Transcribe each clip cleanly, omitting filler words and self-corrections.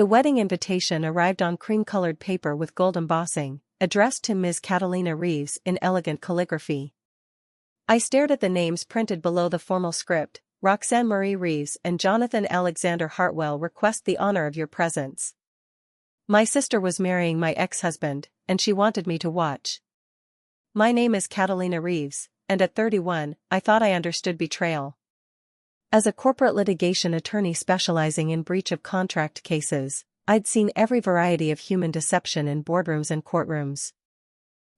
The wedding invitation arrived on cream-colored paper with gold embossing, addressed to Ms. Catalina Reeves in elegant calligraphy. I stared at the names printed below the formal script: Roxanne Marie Reeves and Jonathan Alexander Hartwell request the honor of your presence. My sister was marrying my ex-husband, and she wanted me to watch. My name is Catalina Reeves, and at 31, I thought I understood betrayal. As a corporate litigation attorney specializing in breach of contract cases, I'd seen every variety of human deception in boardrooms and courtrooms.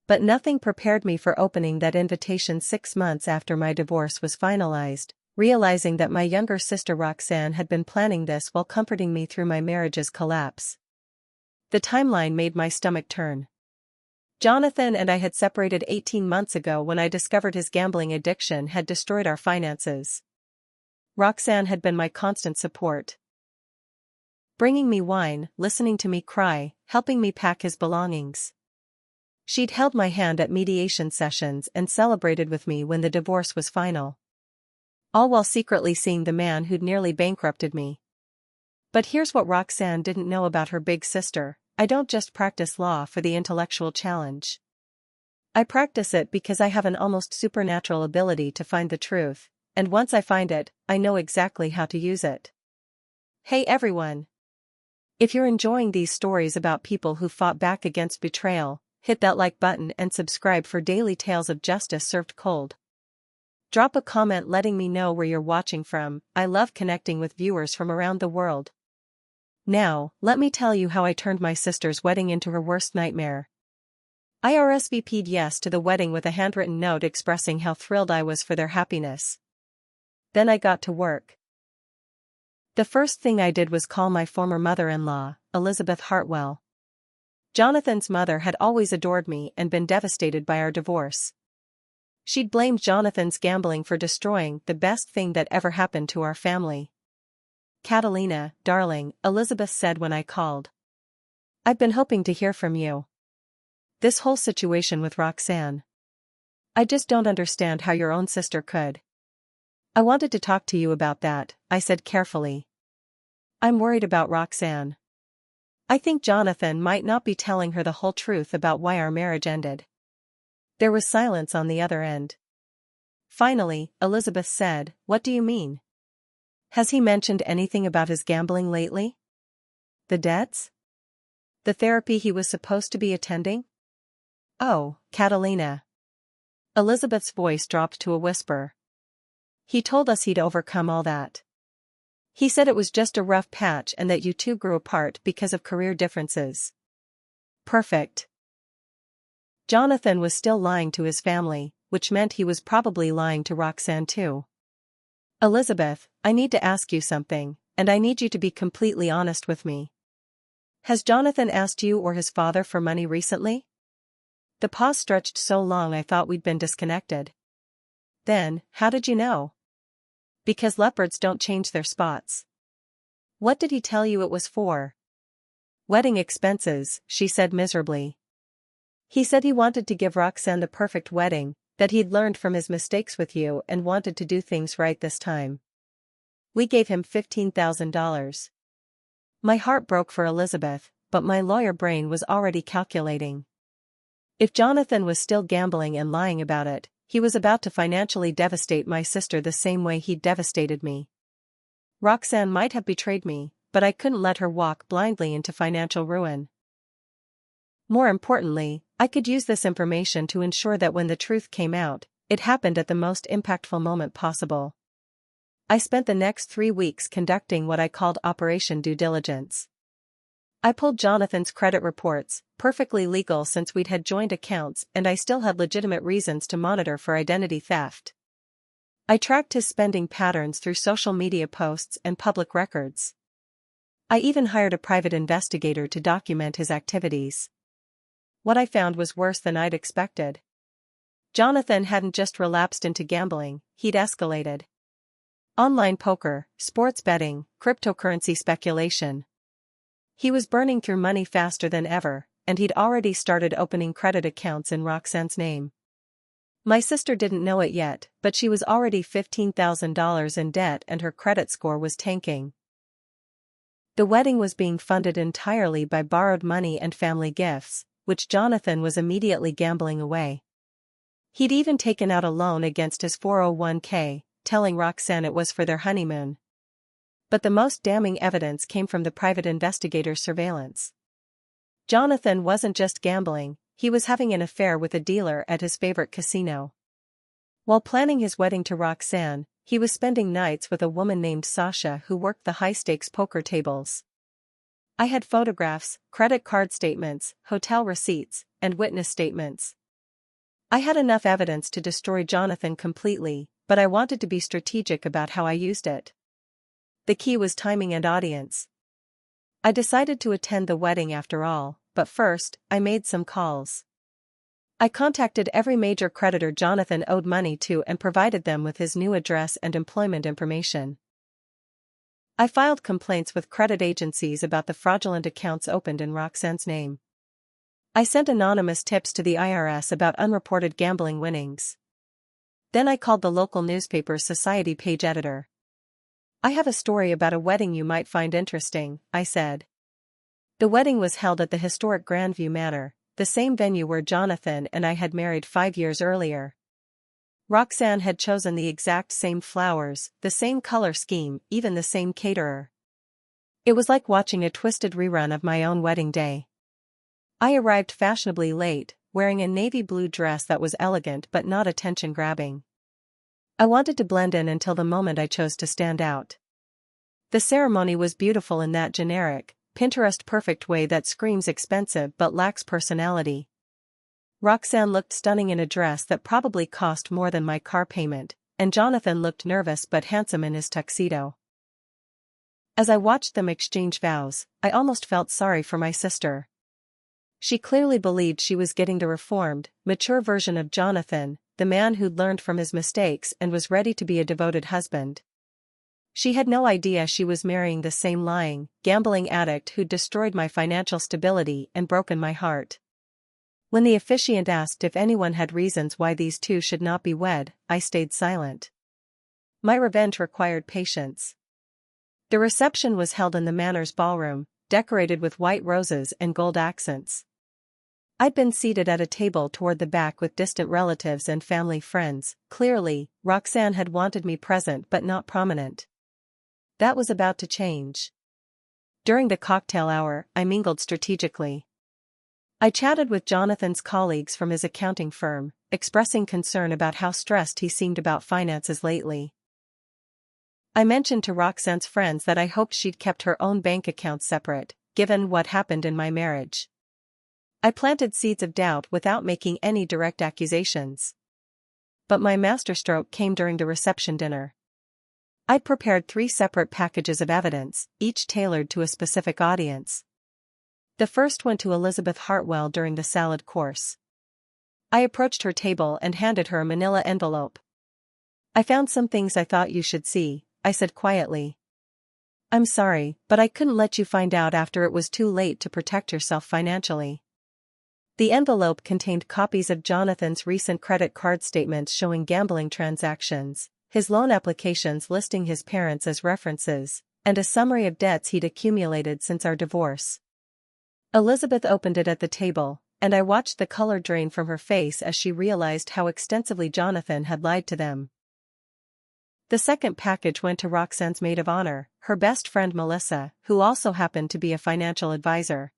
But nothing prepared me for opening that invitation 6 months after my divorce was finalized, realizing that my younger sister Roxanne had been planning this while comforting me through my marriage's collapse. The timeline made my stomach turn. Jonathan and I had separated 18 months ago when I discovered his gambling addiction had destroyed our finances. Roxanne had been my constant support, bringing me wine, listening to me cry, helping me pack his belongings. She'd held my hand at mediation sessions and celebrated with me when the divorce was final. All while secretly seeing the man who'd nearly bankrupted me. But here's what Roxanne didn't know about her big sister: I don't just practice law for the intellectual challenge. I practice it because I have an almost supernatural ability to find the truth, and once I find it, I know exactly how to use it. Hey everyone! If you're enjoying these stories about people who fought back against betrayal, hit that like button and subscribe for daily tales of justice served cold. Drop a comment letting me know where you're watching from. I love connecting with viewers from around the world. Now, let me tell you how I turned my sister's wedding into her worst nightmare. I RSVP'd yes to the wedding with a handwritten note expressing how thrilled I was for their happiness. Then I got to work. The first thing I did was call my former mother-in-law, Elizabeth Hartwell. Jonathan's mother had always adored me and been devastated by our divorce. She'd blamed Jonathan's gambling for destroying the best thing that ever happened to our family. "Catalina, darling," Elizabeth said when I called. "I've been hoping to hear from you. This whole situation with Roxanne. I just don't understand how your own sister could." "I wanted to talk to you about that," I said carefully. "I'm worried about Roxanne. I think Jonathan might not be telling her the whole truth about why our marriage ended." There was silence on the other end. Finally, Elizabeth said, "What do you mean? Has he mentioned anything about his gambling lately? The debts? The therapy he was supposed to be attending?" "Oh, Catalina." Elizabeth's voice dropped to a whisper. "He told us he'd overcome all that. He said it was just a rough patch and that you two grew apart because of career differences." Perfect. Jonathan was still lying to his family, which meant he was probably lying to Roxanne too. "Elizabeth, I need to ask you something, and I need you to be completely honest with me. Has Jonathan asked you or his father for money recently?" The pause stretched so long I thought we'd been disconnected. "Then, how did you know?" "Because leopards don't change their spots." "What did he tell you it was for?" "Wedding expenses," she said miserably. "He said he wanted to give Roxanne the perfect wedding, that he'd learned from his mistakes with you and wanted to do things right this time. We gave him $15,000. My heart broke for Elizabeth, but my lawyer brain was already calculating. If Jonathan was still gambling and lying about it, he was about to financially devastate my sister the same way he'd devastated me. Roxanne might have betrayed me, but I couldn't let her walk blindly into financial ruin. More importantly, I could use this information to ensure that when the truth came out, it happened at the most impactful moment possible. I spent the next 3 weeks conducting what I called Operation Due Diligence. I pulled Jonathan's credit reports, perfectly legal since we'd had joint accounts and I still had legitimate reasons to monitor for identity theft. I tracked his spending patterns through social media posts and public records. I even hired a private investigator to document his activities. What I found was worse than I'd expected. Jonathan hadn't just relapsed into gambling, he'd escalated. Online poker, sports betting, cryptocurrency speculation. He was burning through money faster than ever, and he'd already started opening credit accounts in Roxanne's name. My sister didn't know it yet, but she was already $15,000 in debt and her credit score was tanking. The wedding was being funded entirely by borrowed money and family gifts, which Jonathan was immediately gambling away. He'd even taken out a loan against his 401k, telling Roxanne it was for their honeymoon. But the most damning evidence came from the private investigator's surveillance. Jonathan wasn't just gambling, he was having an affair with a dealer at his favorite casino. While planning his wedding to Roxanne, he was spending nights with a woman named Sasha who worked the high-stakes poker tables. I had photographs, credit card statements, hotel receipts, and witness statements. I had enough evidence to destroy Jonathan completely, but I wanted to be strategic about how I used it. The key was timing and audience. I decided to attend the wedding after all, but first, I made some calls. I contacted every major creditor Jonathan owed money to and provided them with his new address and employment information. I filed complaints with credit agencies about the fraudulent accounts opened in Roxanne's name. I sent anonymous tips to the IRS about unreported gambling winnings. Then I called the local newspaper's society page editor. "I have a story about a wedding you might find interesting," I said. The wedding was held at the historic Grandview Manor, the same venue where Jonathan and I had married 5 years earlier. Roxanne had chosen the exact same flowers, the same color scheme, even the same caterer. It was like watching a twisted rerun of my own wedding day. I arrived fashionably late, wearing a navy blue dress that was elegant but not attention-grabbing. I wanted to blend in until the moment I chose to stand out. The ceremony was beautiful in that generic, Pinterest-perfect way that screams expensive but lacks personality. Roxanne looked stunning in a dress that probably cost more than my car payment, and Jonathan looked nervous but handsome in his tuxedo. As I watched them exchange vows, I almost felt sorry for my sister. She clearly believed she was getting the reformed, mature version of Jonathan, the man who'd learned from his mistakes and was ready to be a devoted husband. She had no idea she was marrying the same lying, gambling addict who'd destroyed my financial stability and broken my heart. When the officiant asked if anyone had reasons why these two should not be wed, I stayed silent. My revenge required patience. The reception was held in the manor's ballroom, decorated with white roses and gold accents. I'd been seated at a table toward the back with distant relatives and family friends. Clearly, Roxanne had wanted me present but not prominent. That was about to change. During the cocktail hour, I mingled strategically. I chatted with Jonathan's colleagues from his accounting firm, expressing concern about how stressed he seemed about finances lately. I mentioned to Roxanne's friends that I hoped she'd kept her own bank accounts separate, given what happened in my marriage. I planted seeds of doubt without making any direct accusations. But my masterstroke came during the reception dinner. I'd prepared 3 separate packages of evidence, each tailored to a specific audience. The first went to Elizabeth Hartwell during the salad course. I approached her table and handed her a manila envelope. "I found some things I thought you should see," I said quietly. "I'm sorry, but I couldn't let you find out after it was too late to protect yourself financially." The envelope contained copies of Jonathan's recent credit card statements showing gambling transactions, his loan applications listing his parents as references, and a summary of debts he'd accumulated since our divorce. Elizabeth opened it at the table, and I watched the color drain from her face as she realized how extensively Jonathan had lied to them. The second package went to Roxanne's maid of honor, her best friend Melissa, who also happened to be a financial advisor.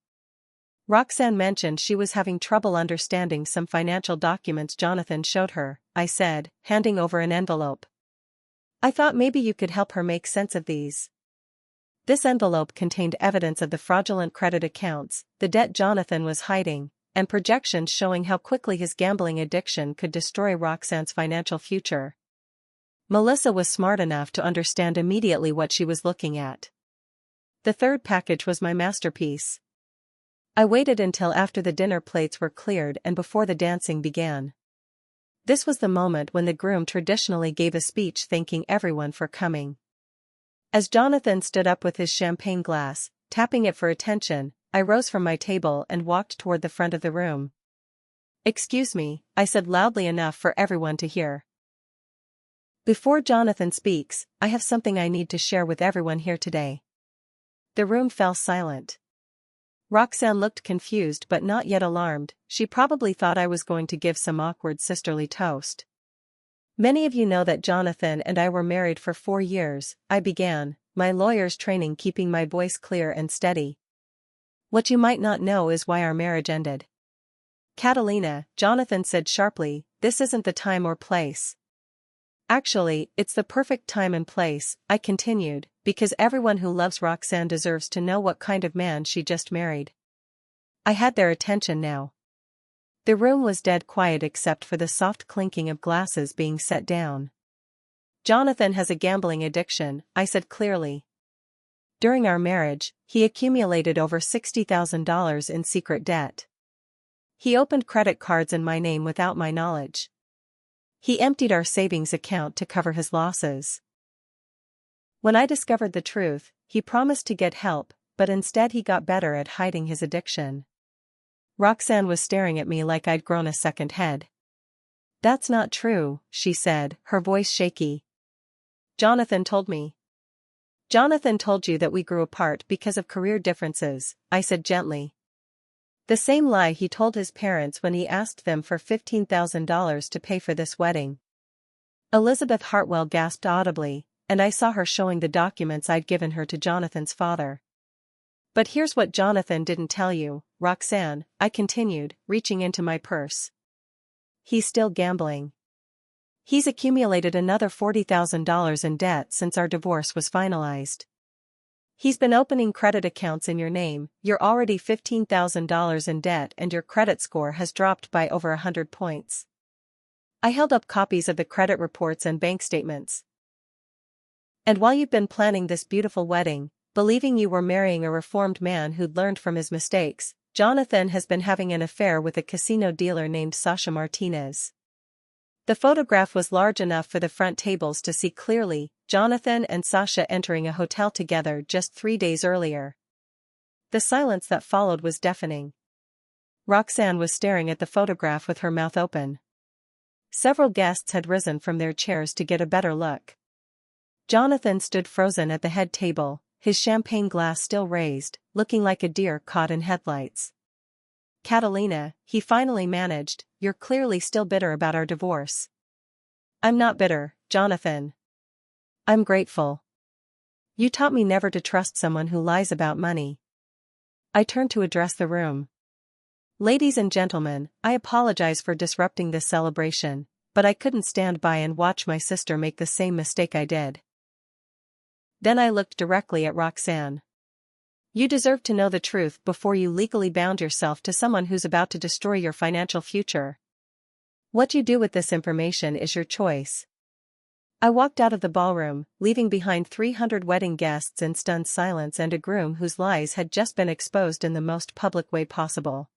Roxanne mentioned she was having trouble understanding some financial documents Jonathan showed her, I said, handing over an envelope. "I thought maybe you could help her make sense of these." This envelope contained evidence of the fraudulent credit accounts, the debt Jonathan was hiding, and projections showing how quickly his gambling addiction could destroy Roxanne's financial future. Melissa was smart enough to understand immediately what she was looking at. The third package was my masterpiece. I waited until after the dinner plates were cleared and before the dancing began. This was the moment when the groom traditionally gave a speech thanking everyone for coming. As Jonathan stood up with his champagne glass, tapping it for attention, I rose from my table and walked toward the front of the room. "Excuse me," I said loudly enough for everyone to hear. "Before Jonathan speaks, I have something I need to share with everyone here today." The room fell silent. Roxanne looked confused but not yet alarmed. She probably thought I was going to give some awkward sisterly toast. Many of you know that Jonathan and I were married for 4 years, I began, my lawyer's training keeping my voice clear and steady. What you might not know is why our marriage ended. Catalina, Jonathan said sharply, this isn't the time or place. Actually, it's the perfect time and place, I continued, because everyone who loves Roxanne deserves to know what kind of man she just married. I had their attention now. The room was dead quiet except for the soft clinking of glasses being set down. Jonathan has a gambling addiction, I said clearly. During our marriage, he accumulated over $60,000 in secret debt. He opened credit cards in my name without my knowledge. He emptied our savings account to cover his losses. When I discovered the truth, he promised to get help, but instead he got better at hiding his addiction. Roxanne was staring at me like I'd grown a second head. That's not true, she said, her voice shaky. Jonathan told me. Jonathan told you that we grew apart because of career differences, I said gently. The same lie he told his parents when he asked them for $15,000 to pay for this wedding. Elizabeth Hartwell gasped audibly, and I saw her showing the documents I'd given her to Jonathan's father. But here's what Jonathan didn't tell you, Roxanne, I continued, reaching into my purse. He's still gambling. He's accumulated another $40,000 in debt since our divorce was finalized. He's been opening credit accounts in your name, you're already $15,000 in debt and your credit score has dropped by over 100 points. I held up copies of the credit reports and bank statements. And while you've been planning this beautiful wedding, believing you were marrying a reformed man who'd learned from his mistakes, Jonathan has been having an affair with a casino dealer named Sasha Martinez. The photograph was large enough for the front tables to see clearly, Jonathan and Sasha entering a hotel together just 3 days earlier. The silence that followed was deafening. Roxanne was staring at the photograph with her mouth open. Several guests had risen from their chairs to get a better look. Jonathan stood frozen at the head table, his champagne glass still raised, looking like a deer caught in headlights. Catalina, he finally managed, you're clearly still bitter about our divorce. I'm not bitter, Jonathan. I'm grateful. You taught me never to trust someone who lies about money. I turned to address the room. Ladies and gentlemen, I apologize for disrupting this celebration, but I couldn't stand by and watch my sister make the same mistake I did. Then I looked directly at Roxanne. You deserve to know the truth before you legally bound yourself to someone who's about to destroy your financial future. What you do with this information is your choice. I walked out of the ballroom, leaving behind 300 wedding guests in stunned silence and a groom whose lies had just been exposed in the most public way possible.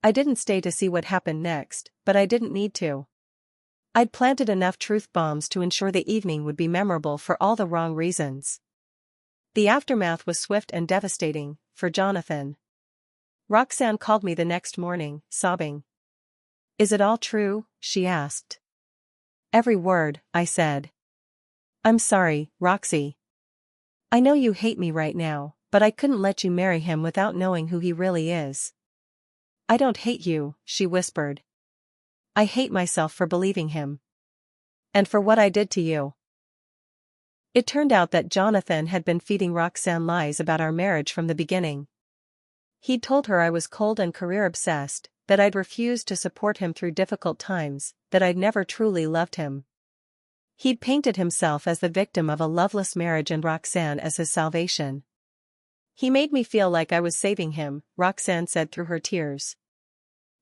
I didn't stay to see what happened next, but I didn't need to. I'd planted enough truth bombs to ensure the evening would be memorable for all the wrong reasons. The aftermath was swift and devastating, for Jonathan. Roxanne called me the next morning, sobbing. Is it all true? She asked. Every word, I said. I'm sorry, Roxy. I know you hate me right now, but I couldn't let you marry him without knowing who he really is. I don't hate you, she whispered. I hate myself for believing him. And for what I did to you. It turned out that Jonathan had been feeding Roxanne lies about our marriage from the beginning. He'd told her I was cold and career-obsessed, that I'd refused to support him through difficult times, that I'd never truly loved him. He'd painted himself as the victim of a loveless marriage and Roxanne as his salvation. He made me feel like I was saving him, Roxanne said through her tears.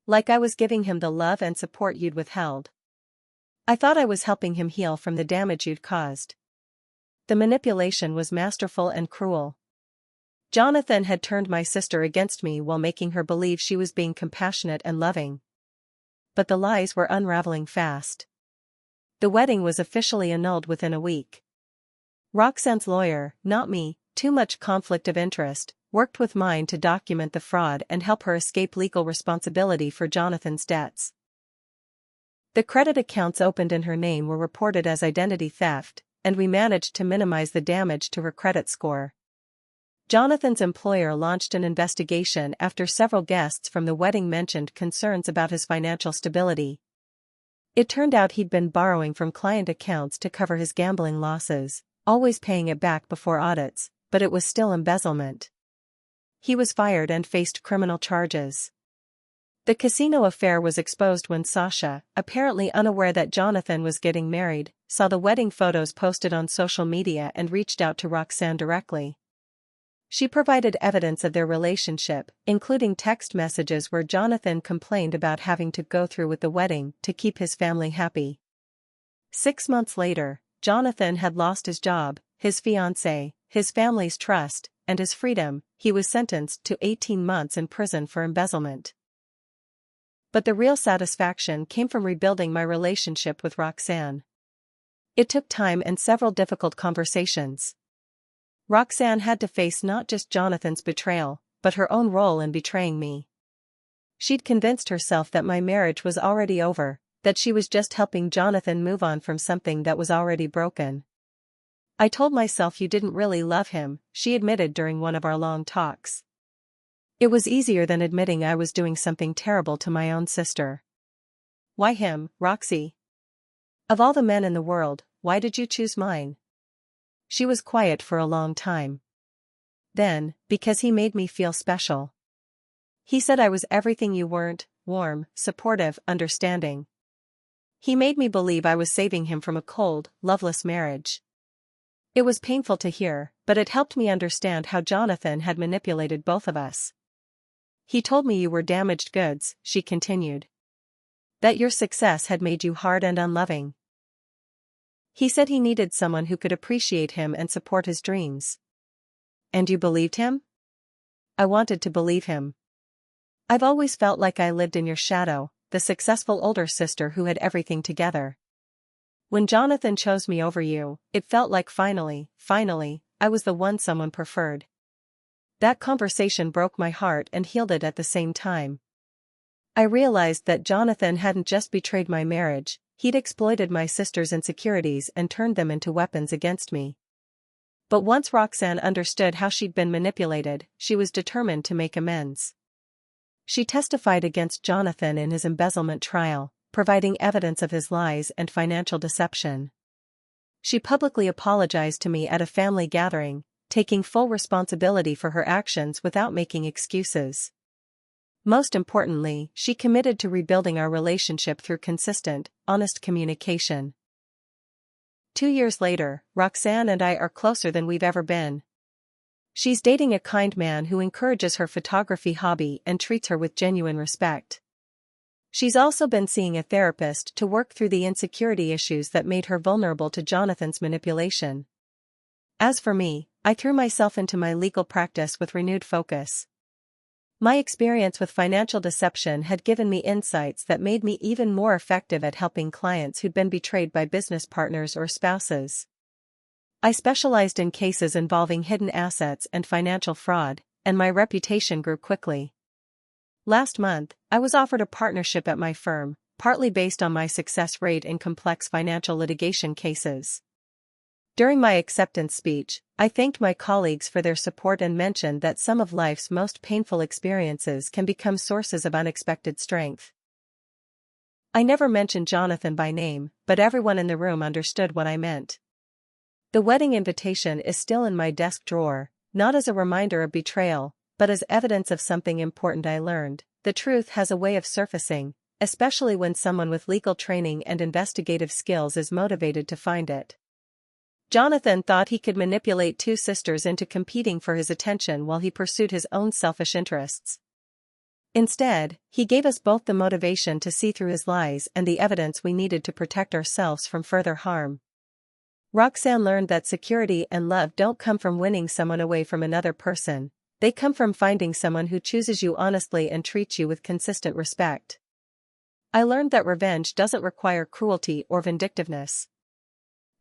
Like I was giving him the love and support you'd withheld. I thought I was helping him heal from the damage you'd caused. The manipulation was masterful and cruel. Jonathan had turned my sister against me while making her believe she was being compassionate and loving. But the lies were unraveling fast. The wedding was officially annulled within a week. Roxanne's lawyer, not me, too much conflict of interest, worked with mine to document the fraud and help her escape legal responsibility for Jonathan's debts. The credit accounts opened in her name were reported as identity theft, and we managed to minimize the damage to her credit score. Jonathan's employer launched an investigation after several guests from the wedding mentioned concerns about his financial stability. It turned out he'd been borrowing from client accounts to cover his gambling losses, always paying it back before audits, but it was still embezzlement. He was fired and faced criminal charges. The casino affair was exposed when Sasha, apparently unaware that Jonathan was getting married, saw the wedding photos posted on social media and reached out to Roxanne directly. She provided evidence of their relationship, including text messages where Jonathan complained about having to go through with the wedding to keep his family happy. 6 months later, Jonathan had lost his job, his fiancée, his family's trust, and his freedom. He was sentenced to 18 months in prison for embezzlement. But the real satisfaction came from rebuilding my relationship with Roxanne. It took time and several difficult conversations. Roxanne had to face not just Jonathan's betrayal, but her own role in betraying me. She'd convinced herself that my marriage was already over, that she was just helping Jonathan move on from something that was already broken. I told myself you didn't really love him, she admitted during one of our long talks. It was easier than admitting I was doing something terrible to my own sister. Why him, Roxy? Of all the men in the world, why did you choose mine? She was quiet for a long time. Then, because he made me feel special. He said I was everything you weren't: warm, supportive, understanding. He made me believe I was saving him from a cold, loveless marriage. It was painful to hear, but it helped me understand how Jonathan had manipulated both of us. He told me you were damaged goods, she continued. That your success had made you hard and unloving. He said he needed someone who could appreciate him and support his dreams. And you believed him? I wanted to believe him. I've always felt like I lived in your shadow, the successful older sister who had everything together. When Jonathan chose me over you, it felt like finally, I was the one someone preferred. That conversation broke my heart and healed it at the same time. I realized that Jonathan hadn't just betrayed my marriage, he'd exploited my sister's insecurities and turned them into weapons against me. But once Roxanne understood how she'd been manipulated, she was determined to make amends. She testified against Jonathan in his embezzlement trial, providing evidence of his lies and financial deception. She publicly apologized to me at a family gathering, taking full responsibility for her actions without making excuses. Most importantly, she committed to rebuilding our relationship through consistent, honest communication. 2 years later, Roxanne and I are closer than we've ever been. She's dating a kind man who encourages her photography hobby and treats her with genuine respect. She's also been seeing a therapist to work through the insecurity issues that made her vulnerable to Jonathan's manipulation. As for me, I threw myself into my legal practice with renewed focus. My experience with financial deception had given me insights that made me even more effective at helping clients who'd been betrayed by business partners or spouses. I specialized in cases involving hidden assets and financial fraud, and my reputation grew quickly. Last month, I was offered a partnership at my firm, partly based on my success rate in complex financial litigation cases. During my acceptance speech, I thanked my colleagues for their support and mentioned that some of life's most painful experiences can become sources of unexpected strength. I never mentioned Jonathan by name, but everyone in the room understood what I meant. The wedding invitation is still in my desk drawer, not as a reminder of betrayal, but as evidence of something important I learned. The truth has a way of surfacing, especially when someone with legal training and investigative skills is motivated to find it. Jonathan thought he could manipulate 2 sisters into competing for his attention while he pursued his own selfish interests. Instead, he gave us both the motivation to see through his lies and the evidence we needed to protect ourselves from further harm. Roxanne learned that security and love don't come from winning someone away from another person, they come from finding someone who chooses you honestly and treats you with consistent respect. I learned that revenge doesn't require cruelty or vindictiveness.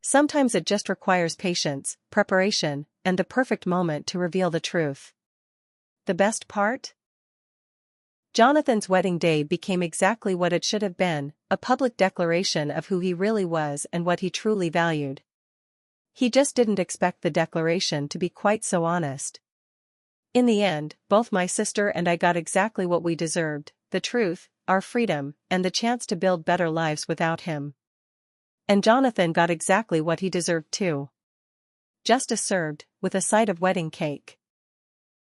Sometimes it just requires patience, preparation, and the perfect moment to reveal the truth. The best part? Jonathan's wedding day became exactly what it should have been, a public declaration of who he really was and what he truly valued. He just didn't expect the declaration to be quite so honest. In the end, both my sister and I got exactly what we deserved, the truth, our freedom, and the chance to build better lives without him. And Jonathan got exactly what he deserved too. Justice served, with a side of wedding cake.